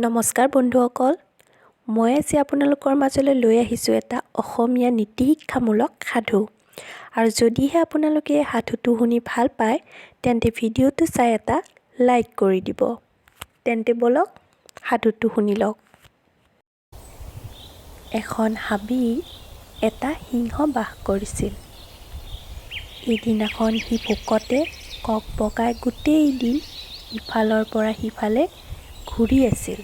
নমস্কাৰ বন্ধুসকল, মই আজি আপোনালোকৰ মাজলৈ লৈ আহিছোঁ এটা অসমীয়া নীতি শিক্ষামূলক সাধু। আৰু যদিহে আপোনালোকে এই সাধুটো শুনি ভাল পায় তেন্তে ভিডিঅ'টো চাই এটা লাইক কৰি দিব। তেন্তে বলক সাধুটো শুনি লওক। এখন হাবিত এটা সিংহ বাস কৰিছিল। এদিনাখন সি ভোকতে কক-বকাই গোটেই দিন ইফালৰ পৰা সিফালে ঘূৰি আছিল,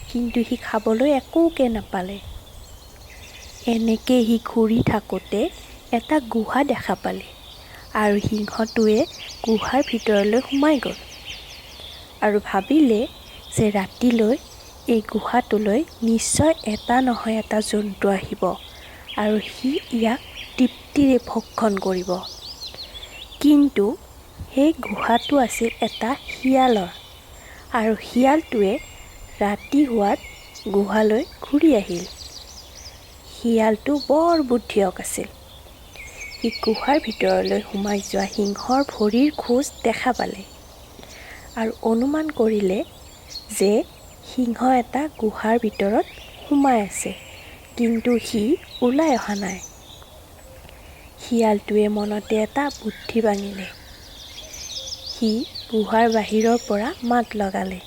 কিন্তু সি খাবলৈ একোকে নাপালে। এনেকৈ সি ঘূৰি থাকোঁতে এটা গুহা দেখা পালে আৰু সিংহটোৱে গুহাৰ ভিতৰলৈ সোমাই গ'ল আৰু ভাবিলে যে ৰাতিলৈ এই গুহাটোলৈ নিশ্চয় এটা নহয় এটা জন্তু আহিব আৰু সি ইয়াক তৃপ্তিৰে ভক্ষণ কৰিব। কিন্তু সেই গুহাটো আছিল এটা শিয়ালৰ আৰু শিয়ালটোৱে ৰাতি হোৱাত গুহালৈ ঘূৰি আহিল। শিয়ালটো বৰ বুদ্ধিয়ক আছিল। সি গুহাৰ ভিতৰলৈ সোমাই যোৱা সিংহৰ ভৰিৰ খোজ দেখা পালে আৰু অনুমান কৰিলে যে সিংহ এটা গুহাৰ ভিতৰত সোমাই আছে, কিন্তু সি ওলাই অহা নাই। শিয়ালটোৱে মনতে এটা বুদ্ধি ভাঙিলে। সি গুহাৰ বাহিৰৰ পৰা মাত লগালে,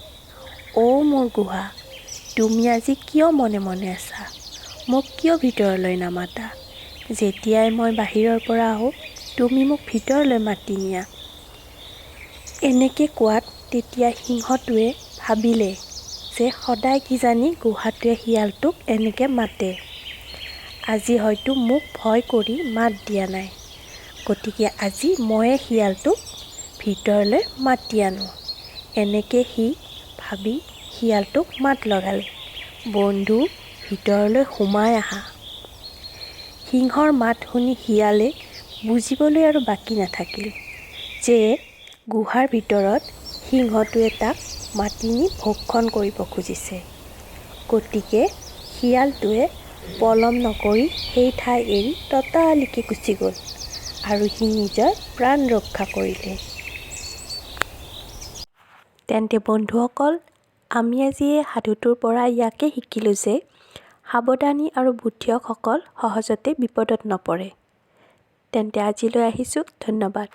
"অ' মোৰ গুহা, তুমি আজি কিয় মনে মনে আছা? মোক কিয় ভিতৰলৈ নামাতা? যেতিয়াই মই বাহিৰৰ পৰা আহোঁ তুমি মোক ভিতৰলৈ মাতি নিয়া।" এনেকৈ কোৱাত তেতিয়া সিংহটোৱে ভাবিলে যে সদায় কিজানি গুহাটোৱে শিয়ালটোক এনেকৈ মাতে। আজি হয়তো মোক ভয় কৰি মাত দিয়া নাই, গতিকে আজি ময়ে শিয়ালটোক ভিতৰলৈ মাতি আনো। এনেকৈ সি ভাবি শিয়ালটোক মাত লগালে, "বন্ধু, ভিতৰলৈ সোমাই আহা।" সিংহৰ মাত শুনি শিয়ালে বুজিবলৈ আৰু বাকী নাথাকিল যে গুহাৰ ভিতৰত সিংহটোৱে তাক মাতি নি ভক্ষণ কৰিব খুজিছে। গতিকে শিয়ালটোৱে পলম নকৰি সেই ঠাই এৰি ততালিকে গুচি গ'ল আৰু সি নিজৰ প্ৰাণ ৰক্ষা কৰিলে। তেন্তে বন্ধুসকল, আমি আজি এই সাধুটোৰ পৰা ইয়াকে শিকিলোঁ যে সাৱধানী আৰু বুদ্ধিয়কসকল সহজতে বিপদত নপৰে। তেন্তে আজিলৈ আহিছোঁ, ধন্যবাদ।